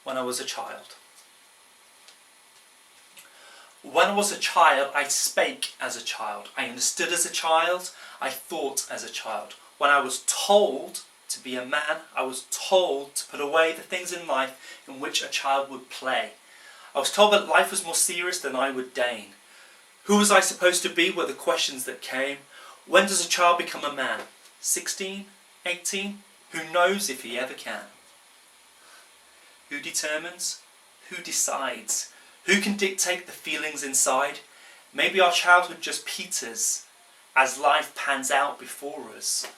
when I was a child. When I was a child, I spake as a child. I understood as a child. I thought as a child. When I was told to be a man, I was told to put away the things in life in which a child would play. I was told that life was more serious than I would deign. Who was I supposed to be were the questions that came. When does a child become a man? 16? 18? Who knows if he ever can? Who determines? Who decides? Who can dictate the feelings inside? Maybe our childhood just peters as life pans out before us.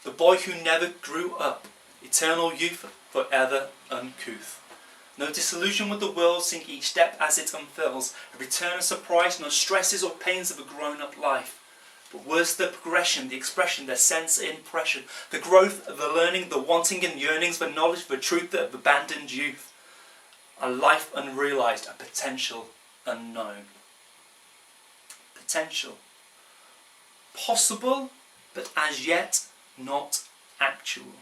The boy who never grew up, eternal youth, forever uncouth. No disillusion with the world, seeing each step as it unfurls, a return of surprise, no stresses or pains of a grown-up life. But worse the progression, the expression, the sense impression, the growth, the learning, the wanting and yearnings for knowledge, for truth of abandoned youth. A life unrealised, a potential unknown. Potential. Possible, but as yet not actual.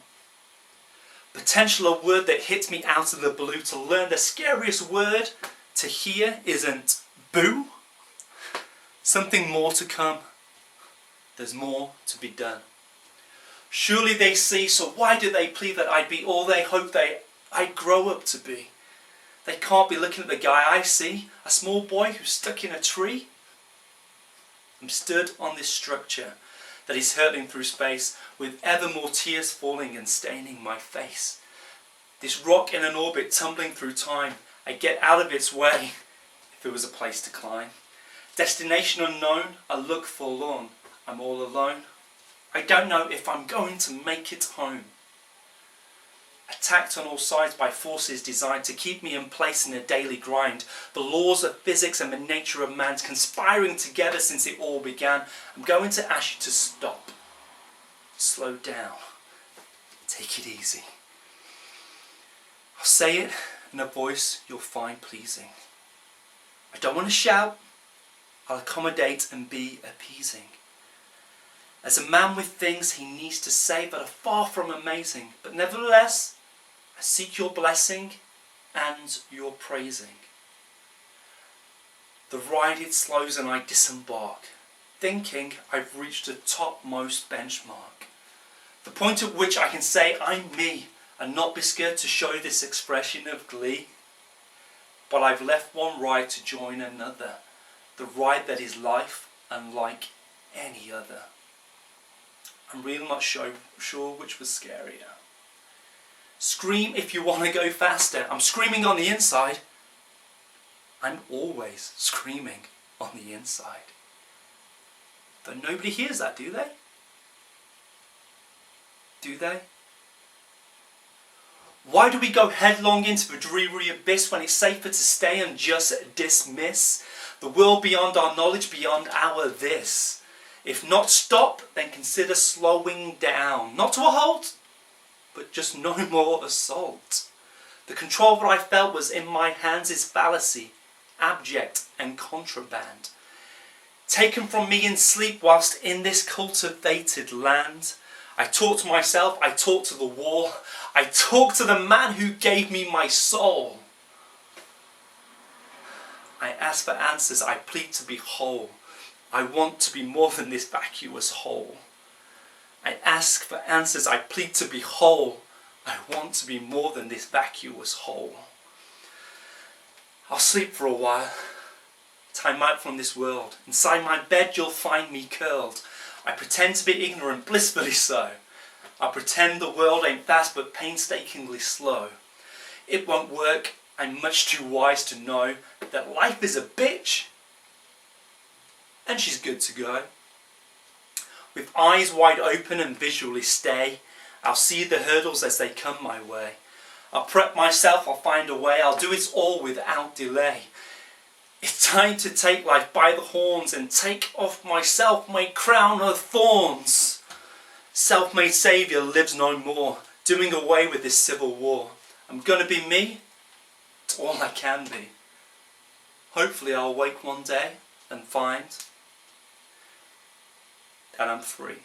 Potential, a word that hits me out of the blue. To learn the scariest word to hear isn't boo. Something more to come. There's more to be done. Surely they see, so why do they plead that I'd be all they hope I'd grow up to be? They can't be looking at the guy I see, a small boy who's stuck in a tree. I'm stood on this structure that is hurtling through space, with ever more tears falling and staining my face. This rock in an orbit tumbling through time, I get out of its way if there was a place to climb. Destination unknown, I look forlorn, I'm all alone. I don't know if I'm going to make it home. Attacked on all sides by forces designed to keep me in place in a daily grind. The laws of physics and the nature of man conspiring together since it all began. I'm going to ask you to stop. Slow down. Take it easy. I'll say it in a voice you'll find pleasing. I don't want to shout. I'll accommodate and be appeasing. As a man with things he needs to say that are far from amazing, but nevertheless, I seek your blessing and your praising. The ride it slows and I disembark, thinking I've reached the topmost benchmark. The point at which I can say I'm me and not be scared to show this expression of glee. But I've left one ride to join another, the ride that is life unlike any other. I'm really not sure which was scarier. Scream if you want to go faster. I'm screaming on the inside. I'm always screaming on the inside. Though nobody hears that, do they? Do they? Why do we go headlong into the dreary abyss when it's safer to stay and just dismiss the world beyond our knowledge, beyond our this? If not stop, then consider slowing down. Not to a halt, but just no more assault. The control that I felt was in my hands is fallacy, abject and contraband. Taken from me in sleep whilst in this cultivated land. I talk to myself, I talk to the wall, I talk to the man who gave me my soul. I ask for answers, I plead to be whole. I want to be more than this vacuous whole. I ask for answers, I plead to be whole. I want to be more than this vacuous whole. I'll sleep for a while. Time out from this world. Inside my bed you'll find me curled. I pretend to be ignorant, blissfully so. I pretend the world ain't fast but painstakingly slow. It won't work, I'm much too wise to know that life is a bitch and she's good to go. With eyes wide open and visually stay, I'll see the hurdles as they come my way. I'll prep myself, I'll find a way, I'll do it all without delay. It's time to take life by the horns and take off myself my crown of thorns. Self-made saviour lives no more, doing away with this civil war. I'm gonna be me, it's all I can be. Hopefully I'll wake one day and find that I'm free.